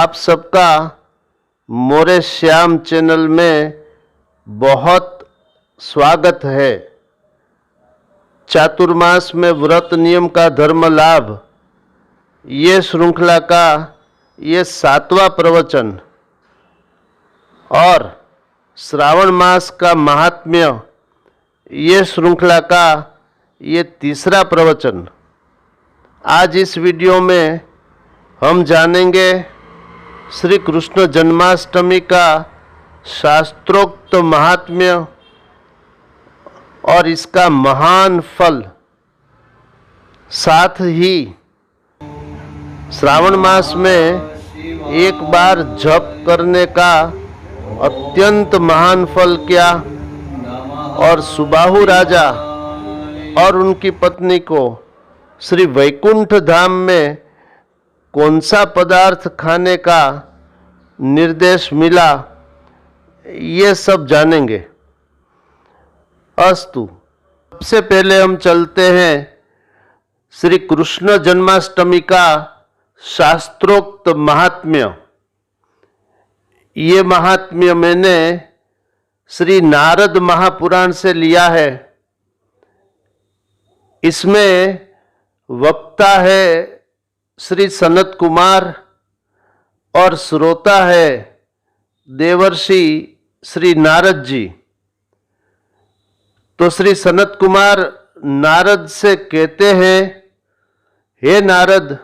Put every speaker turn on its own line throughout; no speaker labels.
आप सबका मोरे श्याम चैनल में बहुत स्वागत है। चातुर्मास में व्रत नियम का धर्म लाभ, ये श्रृंखला का ये 7वां प्रवचन और श्रावण मास का महात्म्य, ये श्रृंखला का ये 3रा प्रवचन। आज इस वीडियो में हम जानेंगे श्री कृष्ण जन्माष्टमी का शास्त्रोक्त महात्म्य और इसका महान फल। साथ ही श्रावण मास में एक बार जप करने का अत्यंत महान फल क्या, और सुबाहु राजा और उनकी पत्नी को श्री वैकुंठ धाम में कौन सा पदार्थ खाने का निर्देश मिला, ये सब जानेंगे। अस्तु, सबसे पहले हम चलते हैं श्री कृष्ण जन्माष्टमी का शास्त्रोक्त महात्म्य। ये महात्म्य मैंने श्री नारद महापुराण से लिया है। इसमें वक्ता है श्री सनत कुमार और श्रोता है देवर्षि श्री नारद जी। तो श्री सनत कुमार नारद से कहते हैं, हे नारद,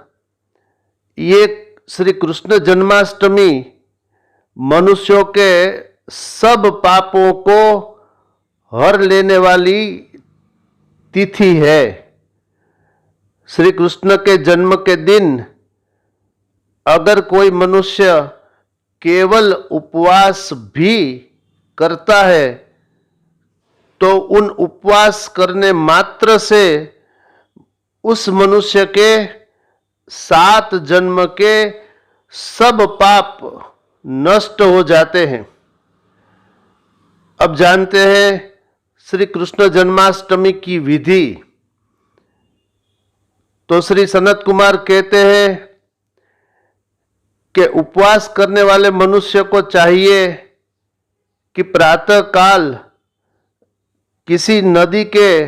ये श्री कृष्ण जन्माष्टमी मनुष्यों के सब पापों को हर लेने वाली तिथि है। श्री कृष्ण के जन्म के दिन अगर कोई मनुष्य केवल उपवास भी करता है तो उन उपवास करने मात्र से उस मनुष्य के 7 जन्म के सब पाप नष्ट हो जाते हैं। अब जानते हैं श्री कृष्ण जन्माष्टमी की विधि। तो श्री सनत कुमार कहते हैं कि उपवास करने वाले मनुष्य को चाहिए कि प्रातः काल किसी नदी के,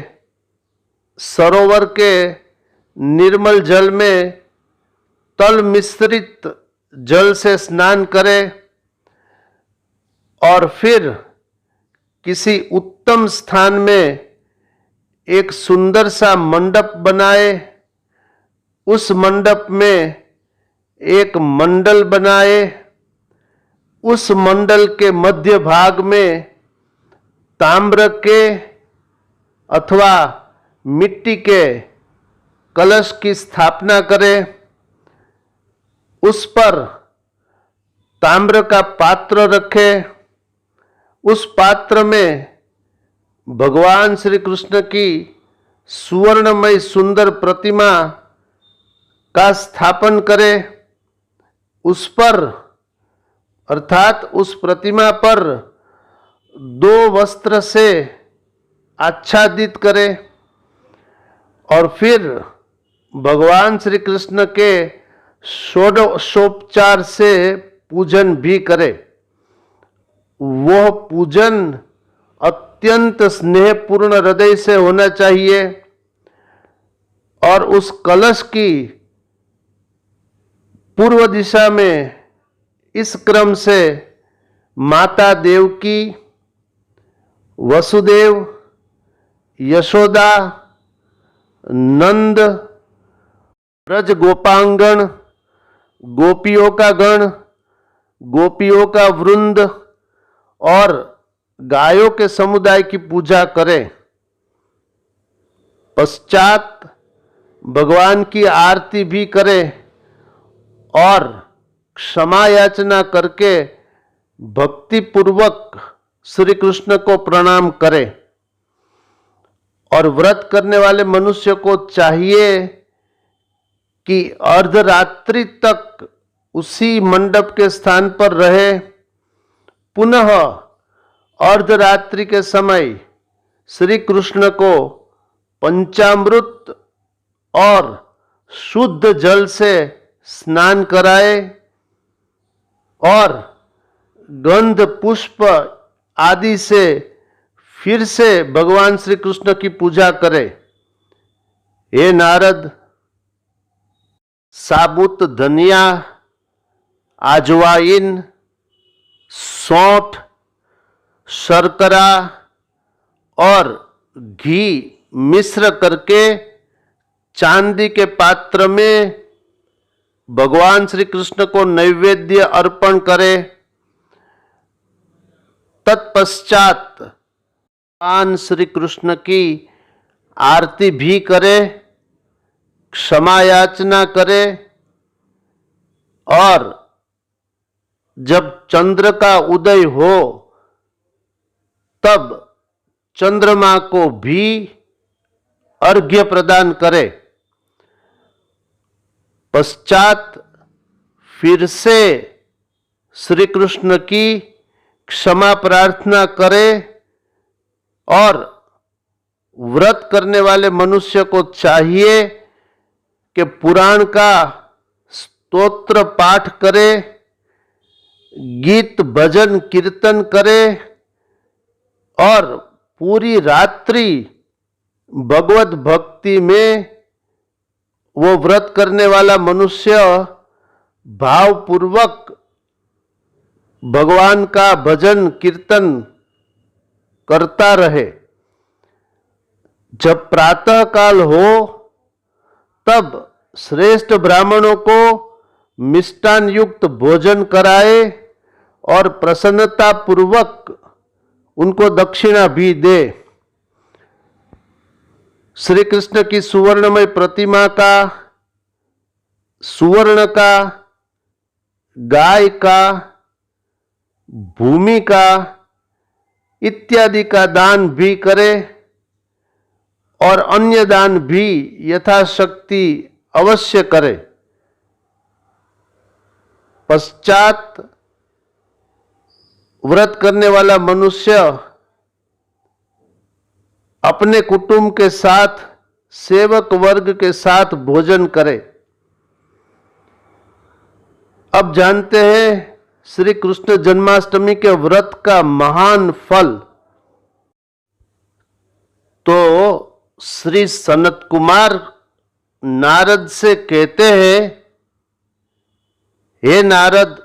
सरोवर के निर्मल जल में तल मिश्रित जल से स्नान करे और फिर किसी उत्तम स्थान में एक सुंदर सा मंडप बनाए। उस मंडप में एक मंडल बनाए। उस मंडल के मध्य भाग में ताम्र के अथवा मिट्टी के कलश की स्थापना करे। उस पर ताम्र का पात्र रखे। उस पात्र में भगवान श्री कृष्ण की सुवर्णमय सुंदर प्रतिमा का स्थापन करे। उस पर अर्थात उस प्रतिमा पर 2 वस्त्र से आच्छादित करे और फिर भगवान श्री कृष्ण के षोडशोपचार से पूजन भी करे। वह पूजन अत्यंत स्नेहपूर्ण हृदय से होना चाहिए और उस कलश की पूर्व दिशा में इस क्रम से माता देवकी, वसुदेव, यशोदा, नंद, ब्रज गोपांगण, गोपियों का गण, गोपियों का वृंद और गायों के समुदाय की पूजा करें। पश्चात भगवान की आरती भी करें और क्षमा याचना करके भक्ति पूर्वक श्री कृष्ण को प्रणाम करें। और व्रत करने वाले मनुष्य को चाहिए कि अर्धरात्रि तक उसी मंडप के स्थान पर रहे। पुनः अर्धरात्रि के समय श्री कृष्ण को पंचामृत और शुद्ध जल से स्नान कराए और गंध पुष्प आदि से फिर से भगवान श्री कृष्ण की पूजा करे। हे नारद, साबुत धनिया, अजवाइन, सौंठ, शर्करा और घी मिश्र करके चांदी के पात्र में भगवान श्री कृष्ण को नैवेद्य अर्पण करे। तत्पश्चात भगवान श्री कृष्ण की आरती भी करे, क्षमा याचना करे और जब चंद्र का उदय हो तब चंद्रमा को भी अर्घ्य प्रदान करे। पश्चात फिर से श्री कृष्ण की क्षमा प्रार्थना करे और व्रत करने वाले मनुष्य को चाहिए कि पुराण का स्तोत्र पाठ करे, गीत भजन कीर्तन करे और पूरी रात्रि भगवत भक्ति में वो व्रत करने वाला मनुष्य भावपूर्वक भगवान का भजन कीर्तन करता रहे। जब प्रातः काल हो तब श्रेष्ठ ब्राह्मणों को मिष्टान युक्त भोजन कराए और प्रसन्नता पूर्वक उनको दक्षिणा भी दे। श्री कृष्ण की सुवर्णमय प्रतिमा का, सुवर्ण का, गाय का, भूमि का इत्यादि का दान भी करे और अन्य दान भी यथाशक्ति अवश्य करे। पश्चात व्रत करने वाला मनुष्य अपने कुटुंब के साथ, सेवक वर्ग के साथ भोजन करे। अब जानते हैं श्री कृष्ण जन्माष्टमी के व्रत का महान फल। तो श्री सनत कुमार नारद से कहते हैं, हे नारद,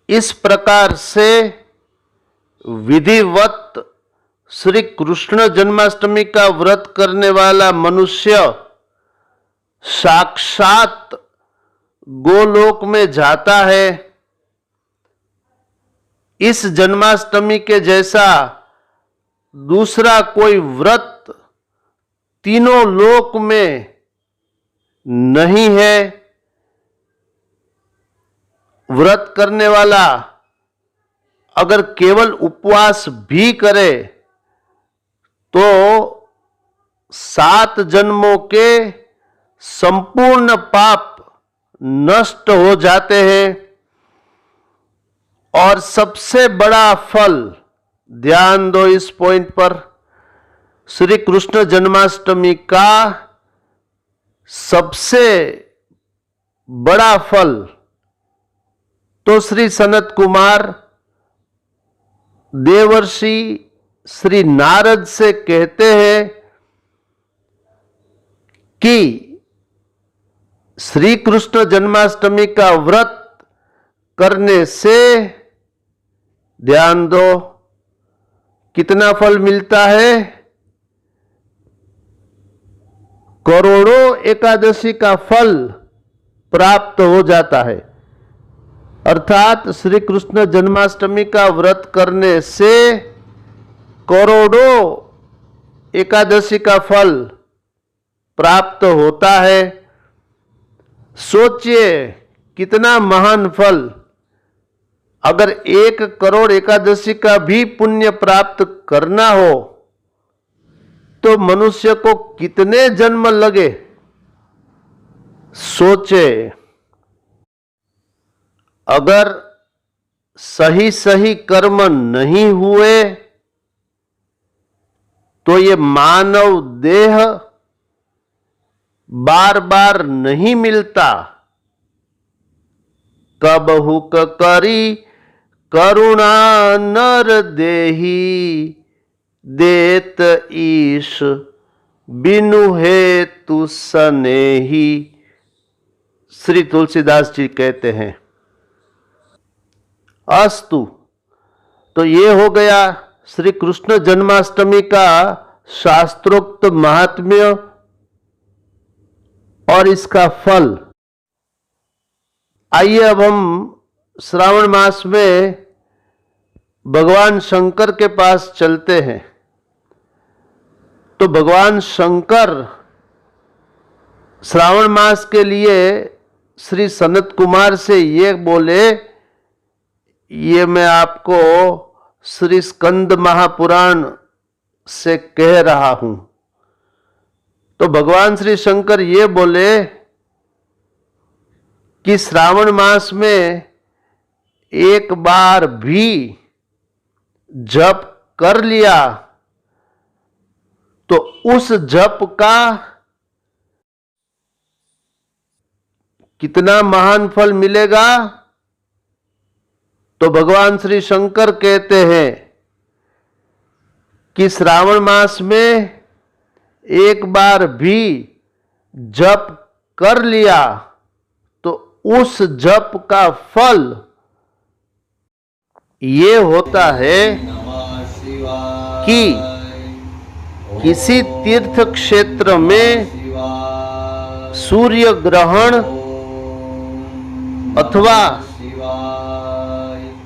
इस प्रकार से विधिवत श्री कृष्ण जन्माष्टमी का व्रत करने वाला मनुष्य साक्षात गोलोक में जाता है। इस जन्माष्टमी के जैसा दूसरा कोई व्रत तीनों लोक में नहीं है। व्रत करने वाला अगर केवल उपवास भी करे तो 7 जन्मों के संपूर्ण पाप नष्ट हो जाते हैं और सबसे बड़ा फल, ध्यान दो इस पॉइंट पर, श्री कृष्ण जन्माष्टमी का सबसे बड़ा फल तो श्री सनत कुमार देवर्षि श्री नारद से कहते हैं कि श्री कृष्ण जन्माष्टमी का व्रत करने से, ध्यान दो, कितना फल मिलता है? करोड़ों एकादशी का फल प्राप्त हो जाता है। अर्थात श्री कृष्ण जन्माष्टमी का व्रत करने से करोड़ों एकादशी का फल प्राप्त होता है। सोचिए कितना महान फल। अगर 1 करोड़ एकादशी का भी पुण्य प्राप्त करना हो तो मनुष्य को कितने जन्म लगे, सोचे। अगर सही सही कर्म नहीं हुए तो ये मानव देह बार बार नहीं मिलता। कबहुक करी करुणा नर देही, देत ईश बिनु हेतु सनेही। श्री तुलसीदास जी कहते हैं। अस्तु, तो ये हो गया श्री कृष्ण जन्माष्टमी का शास्त्रोक्त महात्म्य और इसका फल। आइए अब हम श्रावण मास में भगवान शंकर के पास चलते हैं। तो भगवान शंकर श्रावण मास के लिए श्री सनत कुमार से ये बोले, ये मैं आपको श्री स्कंद महापुराण से कह रहा हूं। तो भगवान श्री शंकर ये बोले कि श्रावण मास में एक बार भी जप कर लिया तो उस जप का कितना महान फल मिलेगा। तो भगवान श्री शंकर कहते हैं कि श्रावण मास में एक बार भी जप कर लिया तो उस जप का फल ये होता है कि किसी तीर्थ क्षेत्र में सूर्य ग्रहण अथवा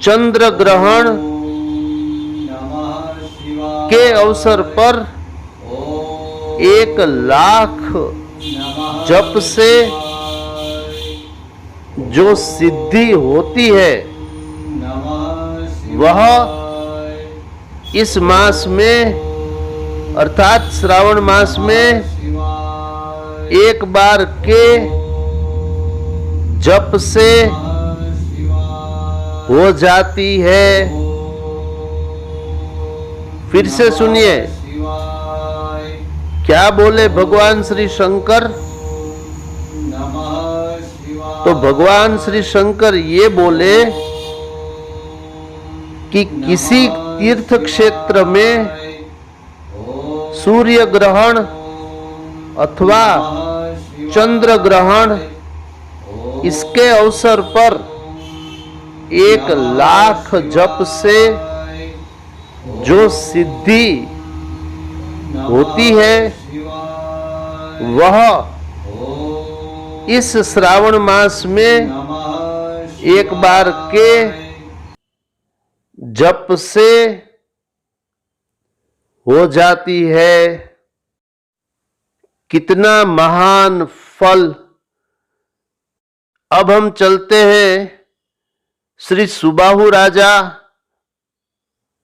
चंद्र ग्रहण के अवसर पर 1,00,000 जप से जो सिद्धि होती है वह इस मास में अर्थात श्रावण मास में एक बार के जप से हो जाती है। फिर से सुनिए क्या बोले भगवान श्री शंकर। तो भगवान श्री शंकर ये बोले कि किसी तीर्थ क्षेत्र में सूर्य ग्रहण अथवा चंद्र ग्रहण इसके अवसर पर 1,00,000 जप से जो सिद्धि होती है वह इस श्रावण मास में एक बार के जप से हो जाती है। कितना महान फल। अब हम चलते हैं श्री सुबाहु राजा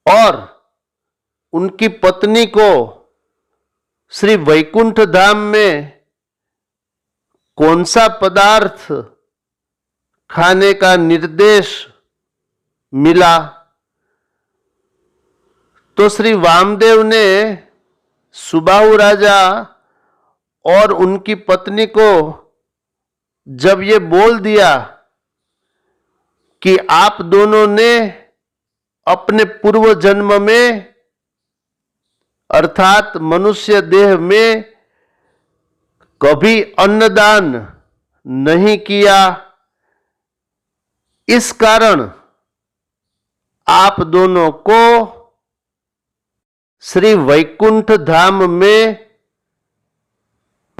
और उनकी पत्नी को श्री वैकुंठ धाम में कौन सा पदार्थ खाने का निर्देश मिला। तो श्री वामदेव ने सुबाहु राजा और उनकी पत्नी को जब ये बोल दिया कि आप दोनों ने अपने पूर्व जन्म में अर्थात मनुष्य देह में कभी अन्नदान नहीं किया, इस कारण आप दोनों को श्री वैकुंठ धाम में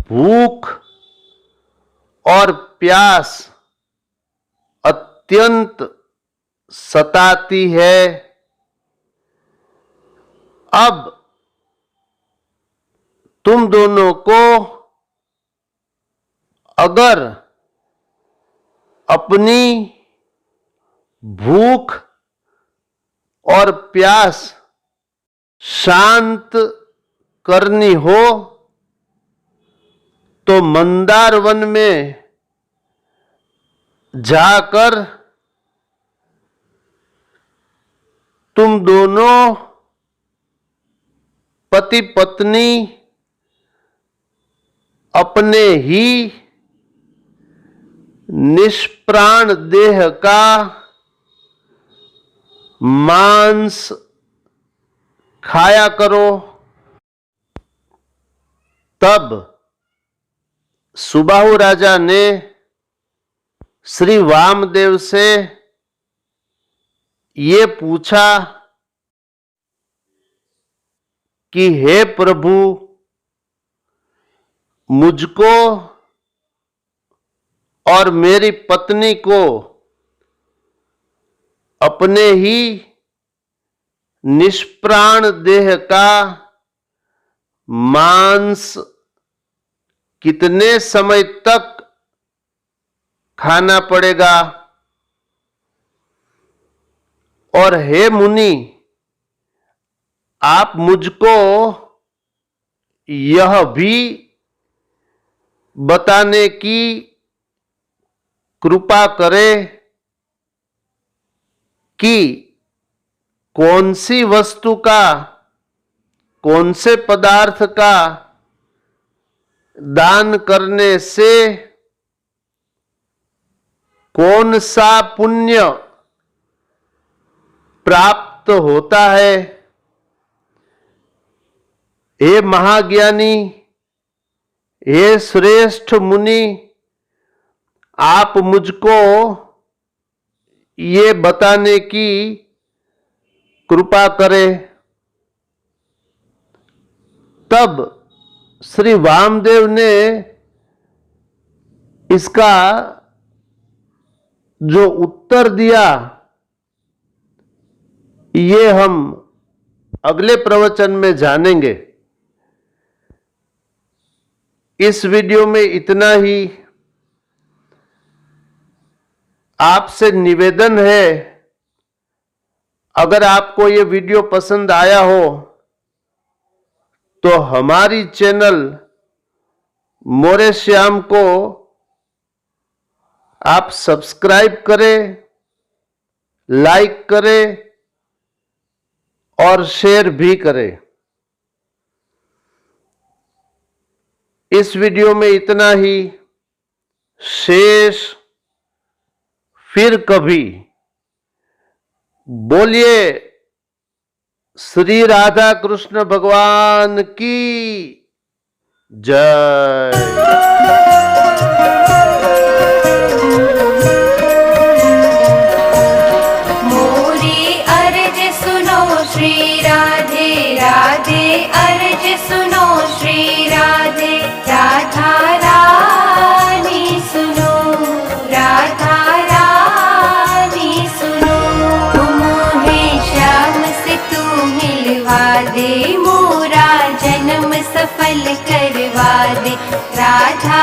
भूख और प्यास अत्यंत सताती है। अब तुम दोनों को अगर अपनी भूख और प्यास शांत करनी हो तो मंदार वन में जाकर तुम दोनों पति पत्नी अपने ही निष्प्राण देह का मांस खाया करो। तब सुबाहु राजा ने श्री वामदेव से ये पूछा कि हे प्रभु, मुझको और मेरी पत्नी को अपने ही निष्प्राण देह का मांस कितने समय तक खाना पड़ेगा? और हे मुनि, आप मुझको यह भी बताने की कृपा करें कि कौन सी वस्तु का, कौन से पदार्थ का दान करने से कौन सा पुण्य प्राप्त होता है। हे महाज्ञानी, हे श्रेष्ठ मुनि, आप मुझको ये बताने की कृपा करें। तब श्री वामदेव ने इसका जो उत्तर दिया, ये हम अगले प्रवचन में जानेंगे। इस वीडियो में इतना ही। आपसे निवेदन है, अगर आपको ये वीडियो पसंद आया हो तो हमारी चैनल मोरे श्याम को आप सब्सक्राइब करें, लाइक करें और शेयर भी करें। इस वीडियो में इतना ही। शेष फिर कभी। बोलिए श्री राधा कृष्ण भगवान की जय।
राधे अर्ज सुनो श्री राधे, राधा रानी सुनो, राधा रानी सुनो। मोहे श्याम से तू मिलवा दे, मोरा जन्म सफल करवा दे। राधा